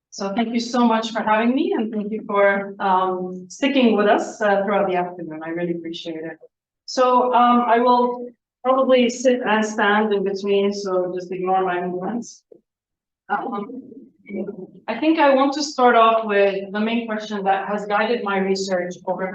So thank you so much for having me, and thank you for sticking with us throughout the afternoon. I really appreciate it. So I will probably sit and stand in between, so just ignore my movements. I think I want to start off with the main question that has guided my research over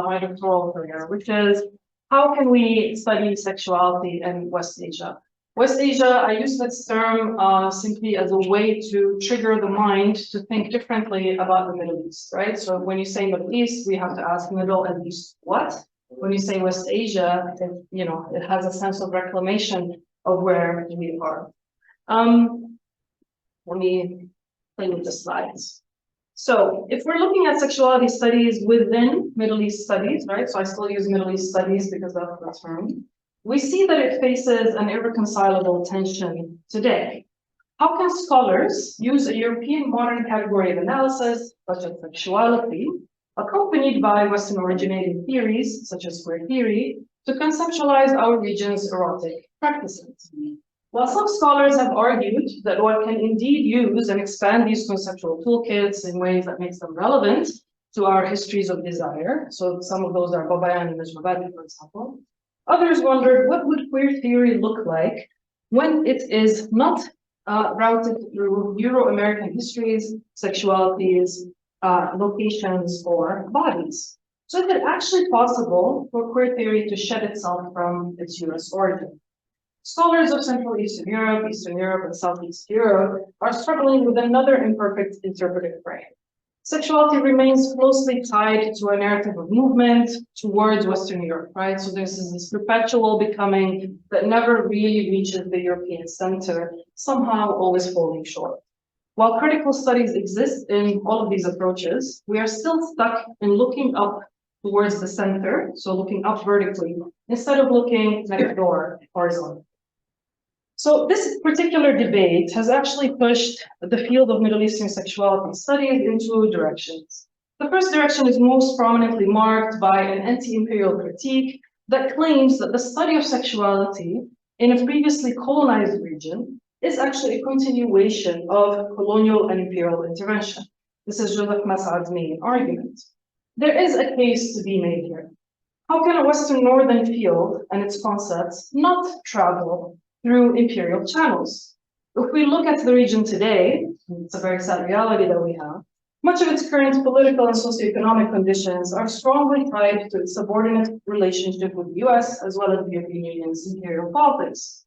my doctoral career, which is how can we study sexuality in West Asia? West Asia, I use this term simply as a way to trigger the mind to think differently about the Middle East, right? So when you say Middle East, we have to ask Middle East what? When you say West Asia, it has a sense of reclamation of where we are. Let me play with the slides. So if we're looking at sexuality studies within Middle East studies, right? So I still use Middle East studies because that's the term. We see that it faces an irreconcilable tension today. How can scholars use a European modern category of analysis, such as sexuality, accompanied by Western-originated theories, such as queer theory, to conceptualize our region's erotic practices? While some scholars have argued that one can indeed use and expand these conceptual toolkits in ways that makes them relevant to our histories of desire, so some of those are Babayan and Najmabadi, for example, others wondered what would queer theory look like when it is not routed through Euro-American histories, sexualities, locations, or bodies. So is it actually possible for queer theory to shed itself from its US origin? Scholars of Central Eastern Europe, and Southeast Europe are struggling with another imperfect interpretive frame. Sexuality remains closely tied to a narrative of movement towards Western Europe, right? So there's this perpetual becoming that never really reaches the European center, somehow always falling short. While critical studies exist in all of these approaches, we are still stuck in looking up towards the center, so looking up vertically, instead of looking next door horizontally. So this particular debate has actually pushed the field of Middle Eastern sexuality studies in two directions. The first direction is most prominently marked by an anti-imperial critique that claims that the study of sexuality in a previously colonized region is actually a continuation of colonial and imperial intervention. This is Joseph Mas'ad's main argument. There is a case to be made here. How can a Western Northern field and its concepts not travel through imperial channels? If we look at the region today, it's a very sad reality that we have, much of its current political and socioeconomic conditions are strongly tied to its subordinate relationship with the US as well as the European Union's imperial politics.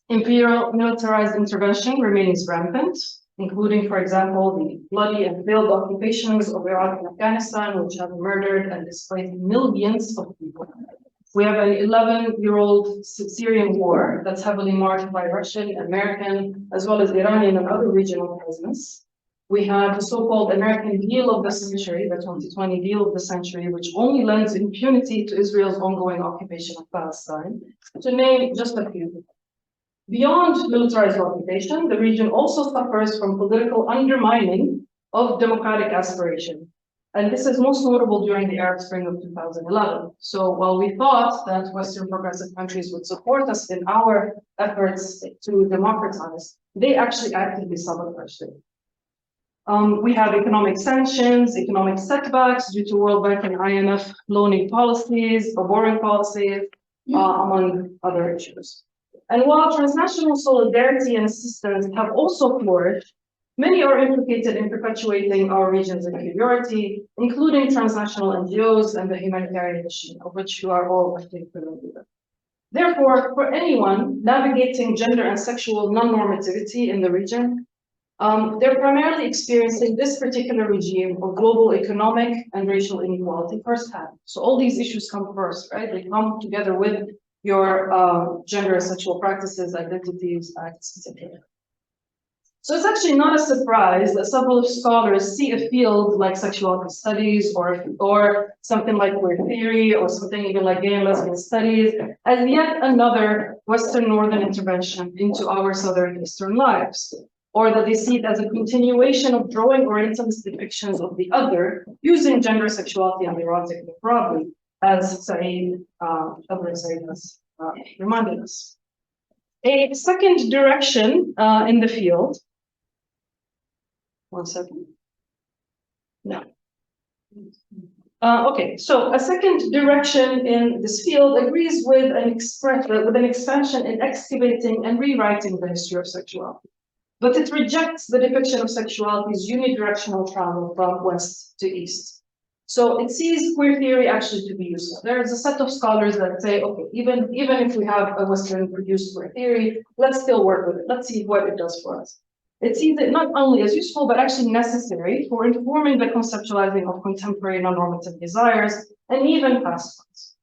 Imperial militarized intervention remains rampant, including, for example, the bloody and failed occupations of Iraq and Afghanistan, which have murdered and displaced millions of people. We have an 11-year-old Syrian war that's heavily marked by Russian, American, as well as Iranian and other regional presence. We have the so-called American deal of the century, the 2020 deal of the century, which only lends impunity to Israel's ongoing occupation of Palestine, to name just a few. Beyond militarized occupation, the region also suffers from political undermining of democratic aspiration. And this is most notable during the Arab Spring of 2011. So while we thought that Western progressive countries would support us in our efforts to democratize, they actually actively sabotaged it. We have economic sanctions, economic setbacks due to World Bank and IMF loaning policies, or borrowing policies, among other issues. And while transnational solidarity and assistance have also flourished, many are implicated in perpetuating our region's inferiority, including transnational NGOs and the humanitarian mission, of which you are all, I think, familiar with. Therefore, for anyone navigating gender and sexual non-normativity in the region, they're primarily experiencing this particular regime of global economic and racial inequality firsthand. So all these issues come first, right? They come together with your gender and sexual practices, identities, acts, etc. So it's actually not a surprise that several scholars see a field like sexuality studies or something like queer theory or something even like gay and lesbian studies as yet another Western Northern intervention into our Southern Eastern lives, or that they see it as a continuation of drawing Orientalist depictions of the other using gender, sexuality, and erotic more broadly, as Saeed has reminded us. A second direction in the field. One second. No. Okay, so a second direction in this field agrees with an expansion in excavating and rewriting the history of sexuality. But it rejects the depiction of sexuality's unidirectional travel from west to east. So it sees queer theory actually to be useful. There's a set of scholars that say, okay, even if we have a Western produced queer theory, let's still work with it. Let's see what it does for us. It sees it not only as useful, but actually necessary for informing the conceptualizing of contemporary non-normative desires and even past ones.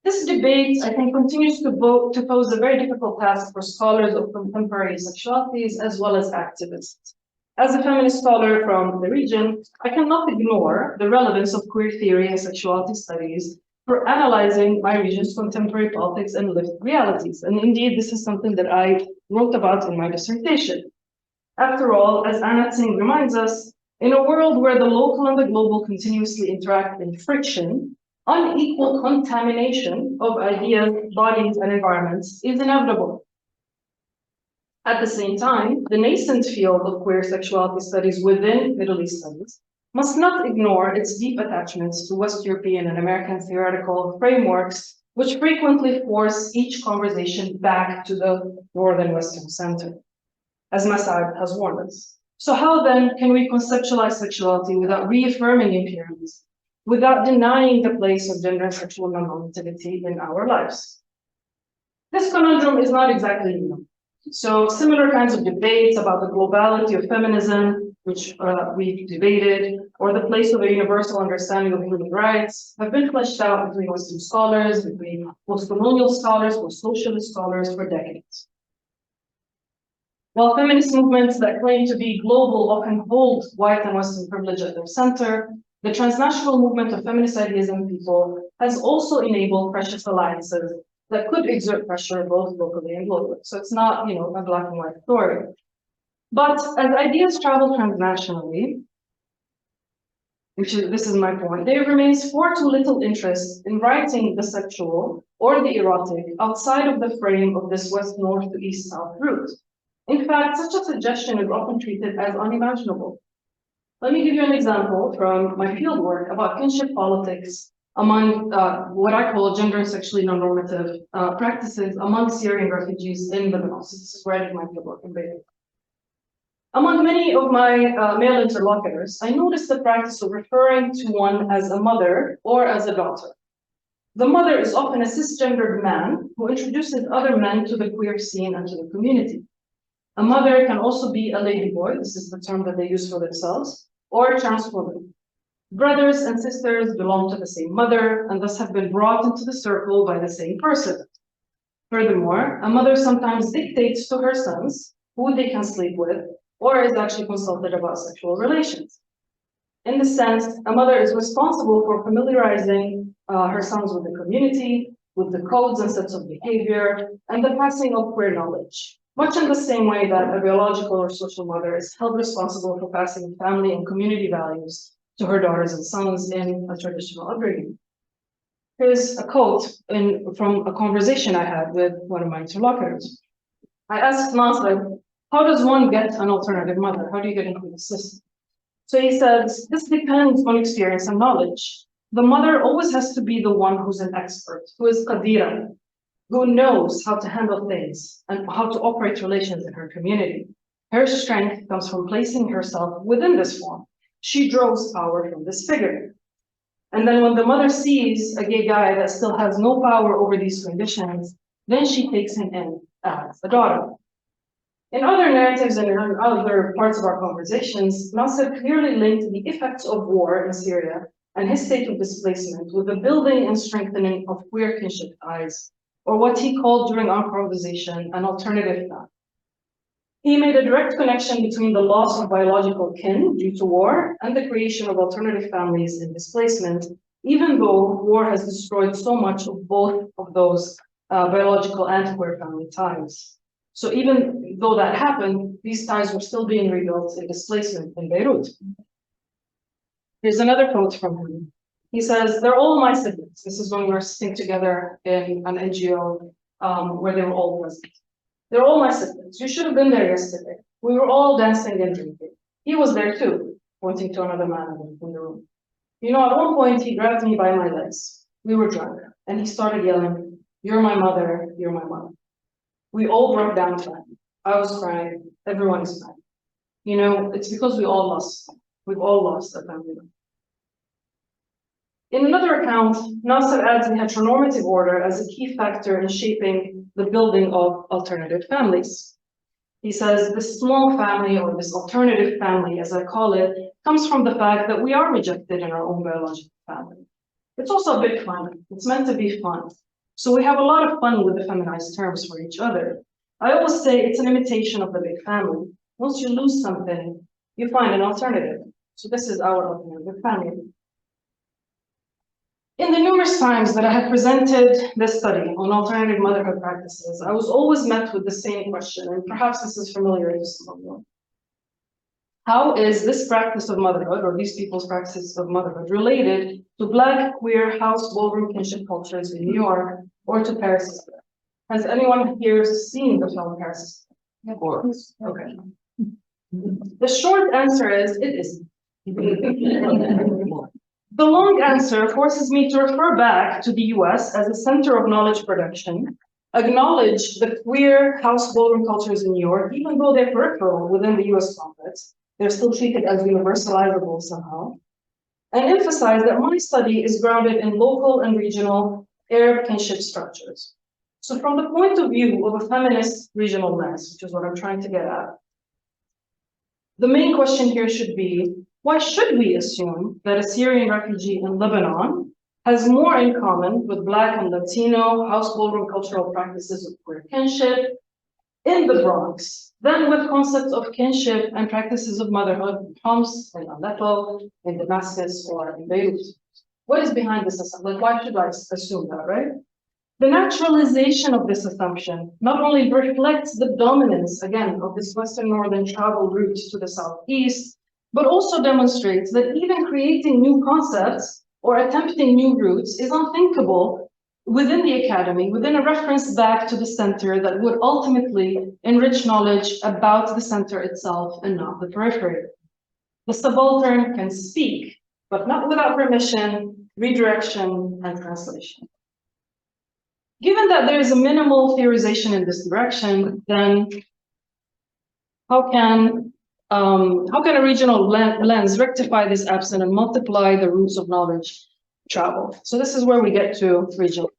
This debate, I think, continues to pose a very difficult task for scholars of contemporary sexualities as well as activists. As a feminist scholar from the region, I cannot ignore the relevance of queer theory and sexuality studies for analyzing my region's contemporary politics and lived realities. And indeed, this is something that I wrote about in my dissertation. After all, as Anna Tsing reminds us, in a world where the local and the global continuously interact in friction, unequal contamination of ideas, bodies, and environments is inevitable. At the same time, the nascent field of queer sexuality studies within Middle East studies must not ignore its deep attachments to West European and American theoretical frameworks, which frequently force each conversation back to the Northern Western Center, as Masad has warned us. So how then can we conceptualize sexuality without reaffirming imperialism, without denying the place of gender and sexual non-normativity in our lives? This conundrum is not exactly new. So similar kinds of debates about the globality of feminism, which we've debated, or the place of a universal understanding of human rights, have been fleshed out between Western scholars, between post-colonial scholars, post-socialist scholars for decades. While feminist movements that claim to be global often hold white and Western privilege at their center, the transnational movement of feminist ideas and people has also enabled precious alliances that could exert pressure both locally and globally. So it's not, a black and white story. But as ideas travel transnationally, this is my point, there remains far too little interest in writing the sexual or the erotic outside of the frame of this west-north to east-south route. In fact, such a suggestion is often treated as unimaginable. Let me give you an example from my fieldwork about kinship politics among what I call gender and sexually non-normative practices among Syrian refugees in Lebanon. So this is where I did my fieldwork in Beirut. Among many of my male interlocutors, I noticed the practice of referring to one as a mother or as a daughter. The mother is often a cisgendered man who introduces other men to the queer scene and to the community. A mother can also be a ladyboy, this is the term that they use for themselves, or a trans woman. Brothers and sisters belong to the same mother and thus have been brought into the circle by the same person. Furthermore, a mother sometimes dictates to her sons who they can sleep with or is actually consulted about sexual relations. In this sense, a mother is responsible for familiarizing her sons with the community, with the codes and sets of behavior, and the passing of queer knowledge, much in the same way that a biological or social mother is held responsible for passing family and community values to her daughters and sons in a traditional upbringing. Here's a quote from a conversation I had with one of my interlocutors. I asked Nasser, how does one get an alternative mother? How do you get into the system? So he says, this depends on experience and knowledge. The mother always has to be the one who's an expert, who is qadira, who knows how to handle things and how to operate relations in her community. Her strength comes from placing herself within this form. She draws power from this figure. And then when the mother sees a gay guy that still has no power over these conditions, then she takes him in as a daughter. In other narratives and in other parts of our conversations, Nasser clearly linked the effects of war in Syria and his state of displacement with the building and strengthening of queer kinship ties, or what he called during our conversation an alternative path. He made a direct connection between the loss of biological kin due to war and the creation of alternative families in displacement, even though war has destroyed so much of both of those biological and queer family ties. So even though that happened, these ties were still being rebuilt in displacement in Beirut. Here's another quote from him. He says, they're all my siblings. This is when we were sitting together in an NGO where they were all present. They're all my siblings. You should have been there yesterday. We were all dancing and drinking. He was there too, pointing to another man in the room. You know, at one point, he grabbed me by my legs. We were drunk, and he started yelling, "You're my mother, you're my mother." We all broke down crying. I was crying, everyone is crying. You know, it's because we've all lost a family member. In another account, Nasser adds the heteronormative order as a key factor in shaping the building of alternative families. He says this small family, or this alternative family, as I call it, comes from the fact that we are rejected in our own biological family. It's also a bit fun. It's meant to be fun. So we have a lot of fun with the feminized terms for each other. I always say it's an imitation of the big family. Once you lose something, you find an alternative. So this is our alternative family. In the numerous times that I have presented this study on alternative motherhood practices, I was always met with the same question, and perhaps this is familiar to some of you. How is this practice of motherhood, or these people's practices of motherhood, related to Black, queer, house, ballroom, kinship cultures in New York, or to Paris Sister? Has anyone here seen the film Paris Sister? Of course. Okay. The short answer is, it isn't. The long answer forces me to refer back to the US as a center of knowledge production, acknowledge the queer house ballroom cultures in New York, even though they're peripheral within the US context, they're still treated as universalizable somehow, and emphasize that my study is grounded in local and regional Arab kinship structures. So from the point of view of a feminist regional lens, which is what I'm trying to get at, the main question here should be, why should we assume that a Syrian refugee in Lebanon has more in common with Black and Latino house ballroom cultural practices of queer kinship in the Bronx than with concepts of kinship and practices of motherhood in Homs, in Aleppo, in Damascus, or in Beirut? What is behind this assumption? Like, why should I assume that, right? The naturalization of this assumption not only reflects the dominance, again, of this Western Northern travel route to the Southeast, but also demonstrates that even creating new concepts or attempting new routes is unthinkable within the academy, within a reference back to the center that would ultimately enrich knowledge about the center itself and not the periphery. The subaltern can speak, but not without permission, redirection, and translation. Given that there is a minimal theorization in this direction, then how can a regional lens rectify this absence and multiply the routes of knowledge travel? So this is where we get to regional.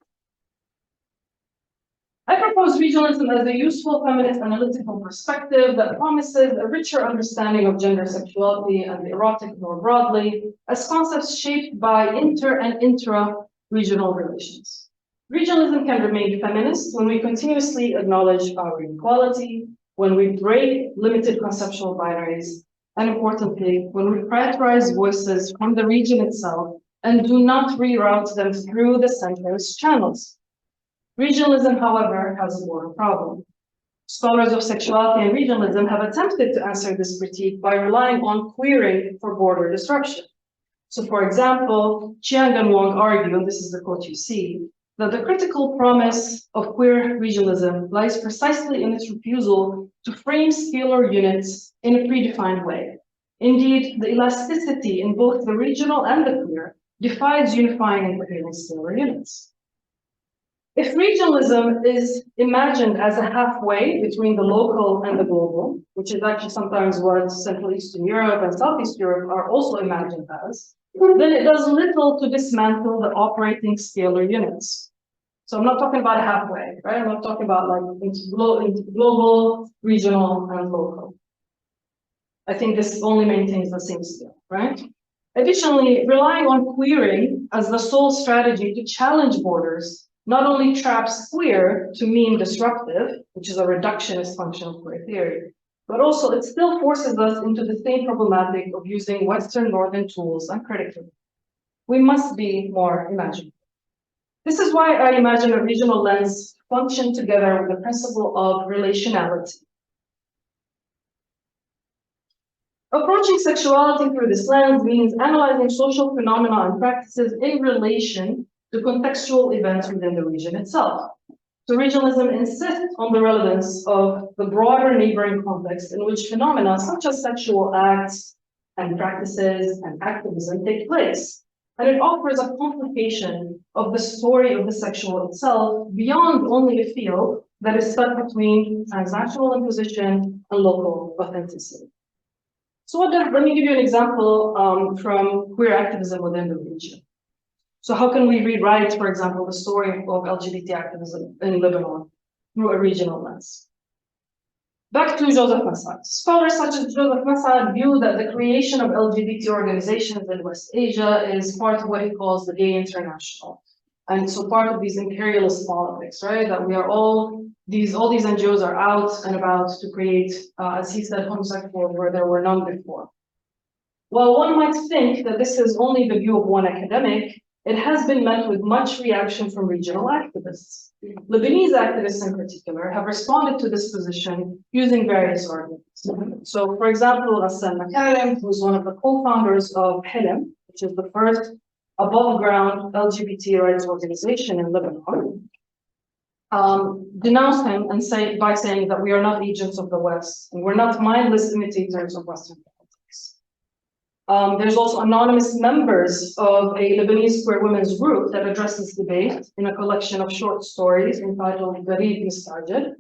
I propose regionalism as a useful feminist analytical perspective that promises a richer understanding of gender, sexuality, and the erotic more broadly as concepts shaped by inter and intra-regional relations. Regionalism can remain feminist when we continuously acknowledge power inequality, when we break limited conceptual binaries, and importantly, when we prioritize voices from the region itself and do not reroute them through the center's channels. Regionalism, however, has a broader problem. Scholars of sexuality and regionalism have attempted to answer this critique by relying on queering for border disruption. So, for example, Chiang and Wong argue, and this is the quote you see, that the critical promise of queer regionalism lies precisely in its refusal to frame scalar units in a predefined way. Indeed, the elasticity in both the regional and the queer defies unifying and coherent scalar units. If regionalism is imagined as a halfway between the local and the global, which is actually sometimes what Central Eastern Europe and Southeast Europe are also imagined as, then it does little to dismantle the operating scalar units. So I'm not talking about halfway, right? I'm not talking about like into global, regional, and local. I think this only maintains the same scale, right? Additionally, relying on queering as the sole strategy to challenge borders not only traps queer to mean disruptive, which is a reductionist function of queer theory, but also it still forces us into the same problematic of using Western Northern tools uncritically. We must be more imaginative. This is why I imagine a regional lens function together with the principle of relationality. Approaching sexuality through this lens means analyzing social phenomena and practices in relation to contextual events within the region itself. So regionalism insists on the relevance of the broader neighboring context in which phenomena such as sexual acts and practices and activism take place. And it offers a complication of the story of the sexual itself beyond only a field that is stuck between transnational imposition and local authenticity. So let me give you an example from queer activism within the region. So how can we rewrite, for example, the story of LGBT activism in Lebanon through a regional lens? Back to Joseph Massad. Scholars such as Joseph Massad view that the creation of LGBT organizations in West Asia is part of what he calls the gay international. And so part of these imperialist politics, right? That we are all these NGOs are out and about to create, as he said, homosexuals where there were none before. While one might think that this is only the view of one academic, it has been met with much reaction from regional activists. Lebanese activists in particular have responded to this position using various arguments. So, for example, Ghassan Makarim, who's one of the co-founders of HILM, which is the first above-ground LGBT rights organization in Lebanon, denounced him and by saying that we are not agents of the West, and we're not mindless imitators of Western politics. There's also anonymous members of a Lebanese queer women's group that address this debate in a collection of short stories entitled Gharib Mistajid.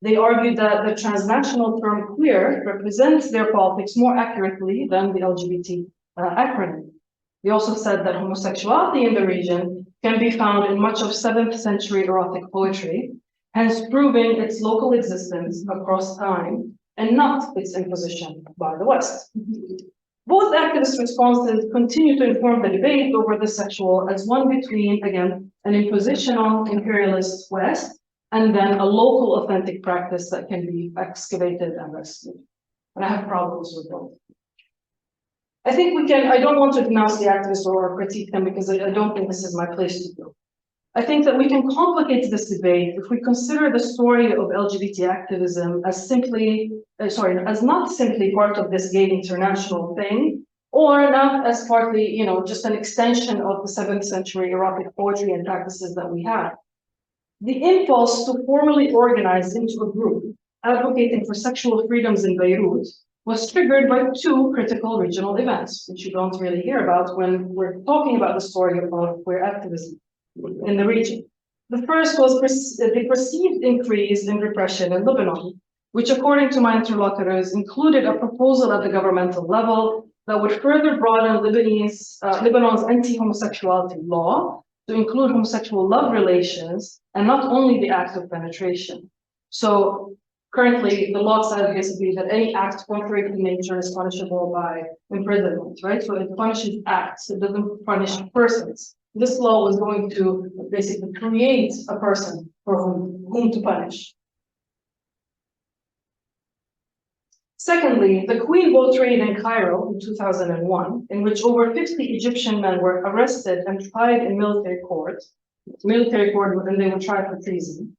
They argued that the transnational term queer represents their politics more accurately than the LGBT acronym. They also said that homosexuality in the region can be found in much of 7th century erotic poetry, hence proving its local existence across time and not its imposition by the West. Both activist responses continue to inform the debate over the sexual as one between, again, an imposition on imperialist West and then a local authentic practice that can be excavated and rescued. And I have problems with both. I think I don't want to denounce the activists or critique them because I don't think this is my place to do. I think that we can complicate this debate if we consider the story of LGBT activism as not simply part of this gay international thing, or not as partly, just an extension of the 7th century erotic poetry and practices that we have. The impulse to formally organize into a group advocating for sexual freedoms in Beirut was triggered by two critical regional events, which you don't really hear about when we're talking about the story of queer activism in the region. The first was the perceived increase in repression in Lebanon, which according to my interlocutors included a proposal at the governmental level that would further broaden Lebanon's anti-homosexuality law to include homosexual love relations and not only the act of penetration. So currently the law says basically that any act contrary to nature is punishable by imprisonment, right? So it punishes acts, it doesn't punish persons. This law was going to basically create a person for whom to punish. Secondly, the Queen boat raid in Cairo in 2001, in which over 50 Egyptian men were arrested and tried in military court, and they were tried for treason,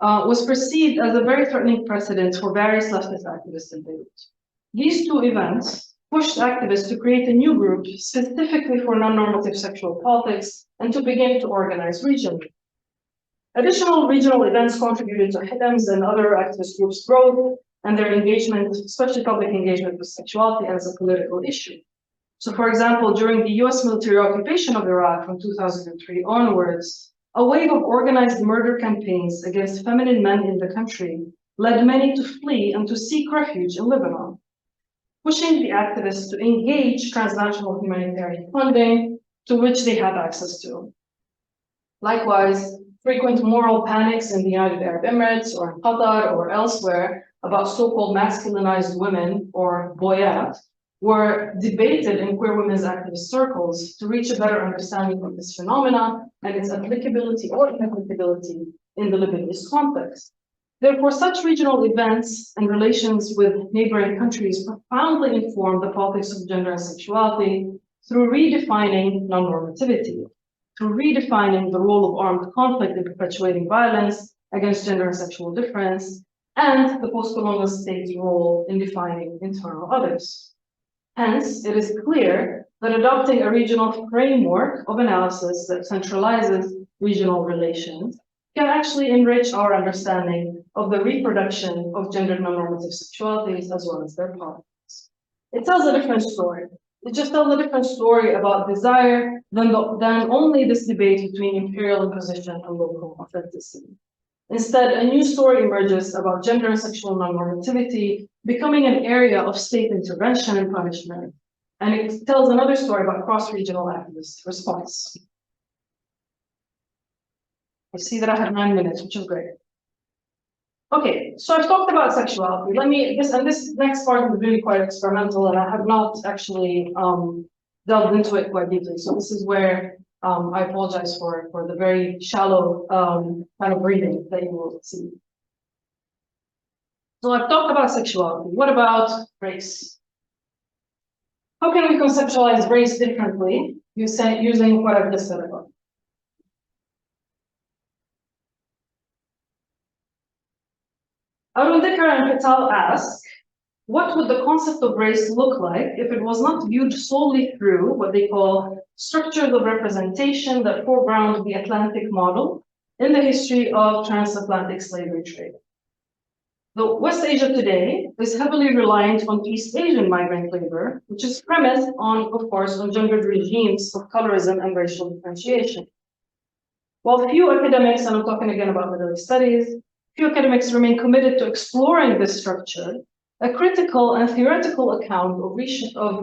was perceived as a very threatening precedent for various leftist activists in Beirut. These two events pushed activists to create a new group specifically for non-normative sexual politics and to begin to organize regionally. Additional regional events contributed to HILM's and other activist groups' growth and their engagement, especially public engagement with sexuality as a political issue. So for example, during the US military occupation of Iraq from 2003 onwards, a wave of organized murder campaigns against feminine men in the country led many to flee and to seek refuge in Lebanon, pushing the activists to engage transnational humanitarian funding to which they have access to. Likewise, frequent moral panics in the United Arab Emirates or in Qatar or elsewhere about so-called masculinized women or boyat were debated in queer women's activist circles to reach a better understanding of this phenomena and its applicability or inapplicability in the Lebanese context. Therefore, such regional events and relations with neighboring countries profoundly inform the politics of gender and sexuality through redefining non-normativity, through redefining the role of armed conflict in perpetuating violence against gender and sexual difference, and the post-colonial state's role in defining internal others. Hence, it is clear that adopting a regional framework of analysis that centralizes regional relations can actually enrich our understanding of the reproduction of gender non-normative sexualities as well as their politics. It tells a different story. It just tells a different story about desire than only this debate between imperial imposition and local authenticity. Instead, a new story emerges about gender and sexual non-normativity becoming an area of state intervention and punishment. And it tells another story about cross-regional activist response. I see that I have 9 minutes, which is great. Okay, so I've talked about sexuality. This next part is really quite experimental, and I have not actually delved into it quite deeply. So this is where I apologize for the very shallow kind of reading that you will see. So I've talked about sexuality. What about race? How can we conceptualize race differently using what I've just said about? Arundekar and Patel ask, what would the concept of race look like if it was not viewed solely through what they call structures of representation that foreground the Atlantic model in the history of transatlantic slavery trade? The West Asia today is heavily reliant on East Asian migrant labor, which is premised on, of course, on gendered regimes of colorism and racial differentiation. While few academics, and I'm talking again about Middle East studies, few academics remain committed to exploring this structure, a critical and theoretical account of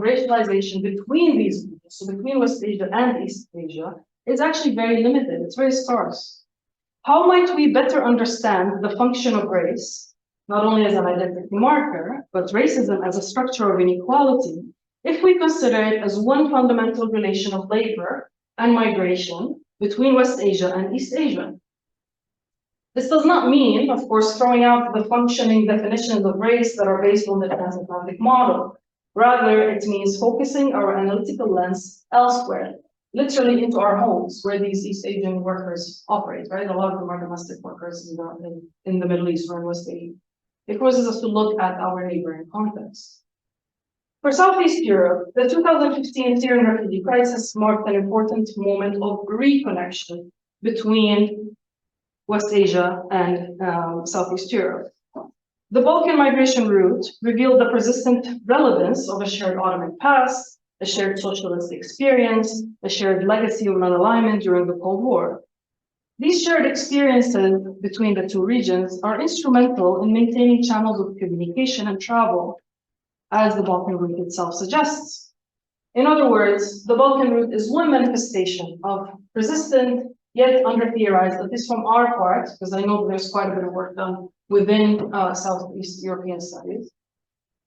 racialization between these regions, so between West Asia and East Asia, is actually very limited. It's very sparse. How might we better understand the function of race, not only as an identity marker, but racism as a structure of inequality, if we consider it as one fundamental relation of labor and migration between West Asia and East Asia? This does not mean, of course, throwing out the functioning definitions of race that are based on the transatlantic model. Rather, it means focusing our analytical lens elsewhere, literally into our homes, where these East Asian workers operate, right? A lot of them are domestic workers in the Middle East or in West Asia. It forces us to look at our neighboring context. For Southeast Europe, the 2015 Syrian refugee crisis marked an important moment of reconnection between West Asia and Southeast Europe. The Balkan migration route revealed the persistent relevance of a shared Ottoman past, a shared socialist experience, a shared legacy of non-alignment during the Cold War. These shared experiences between the two regions are instrumental in maintaining channels of communication and travel, as the Balkan route itself suggests. In other words, the Balkan route is one manifestation of persistent yet under-theorized, at least from our part, because I know there's quite a bit of work done within Southeast European studies,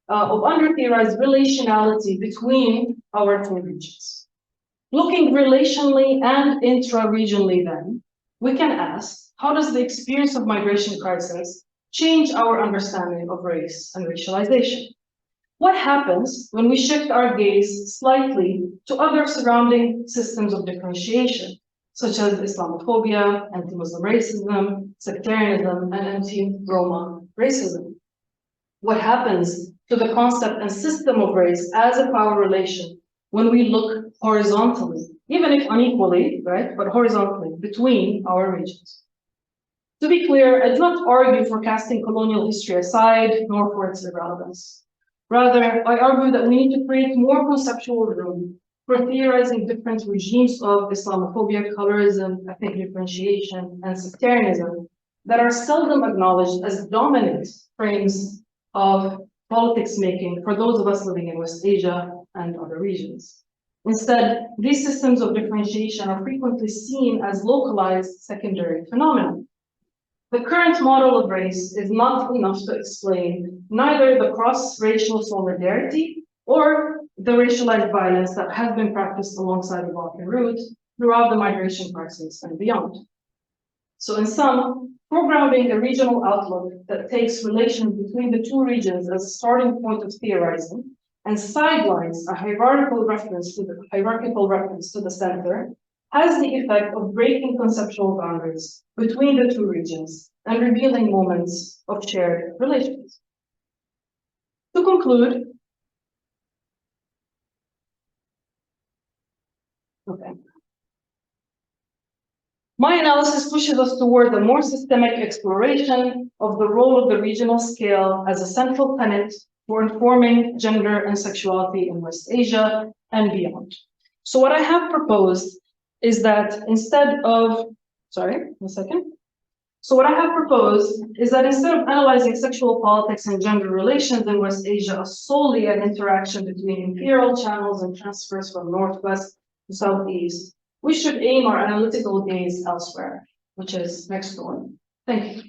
of under-theorized relationality between our two regions. Looking relationally and intra-regionally then, we can ask, how does the experience of migration crisis change our understanding of race and racialization? What happens when we shift our gaze slightly to other surrounding systems of differentiation, such as Islamophobia, anti-Muslim racism, sectarianism, and anti-Roma racism? What happens to the concept and system of race as a power relation when we look horizontally, even if unequally, right, but horizontally between our regions? To be clear, I do not argue for casting colonial history aside, nor for its irrelevance. Rather, I argue that we need to create more conceptual room for theorizing different regimes of Islamophobia, colorism, ethnic differentiation, and sectarianism that are seldom acknowledged as dominant frames of politics making for those of us living in West Asia and other regions. Instead, these systems of differentiation are frequently seen as localized secondary phenomena. The current model of race is not enough to explain neither the cross-racial solidarity or the racialized violence that has been practiced alongside the Balkan route throughout the migration crisis and beyond. So in sum, foregrounding a regional outlook that takes relations between the two regions as a starting point of theorizing and sidelines a hierarchical reference to the center has the effect of breaking conceptual boundaries between the two regions and revealing moments of shared relations. To conclude, okay. My analysis pushes us toward a more systemic exploration of the role of the regional scale as a central tenet for informing gender and sexuality in West Asia and beyond. So what I have proposed is that instead of, sorry, one second. So what I have proposed is that instead of analyzing sexual politics and gender relations in West Asia as solely an interaction between imperial channels and transfers from Northwest to Southeast, we should aim our analytical gaze elsewhere, which is next door. Thank you.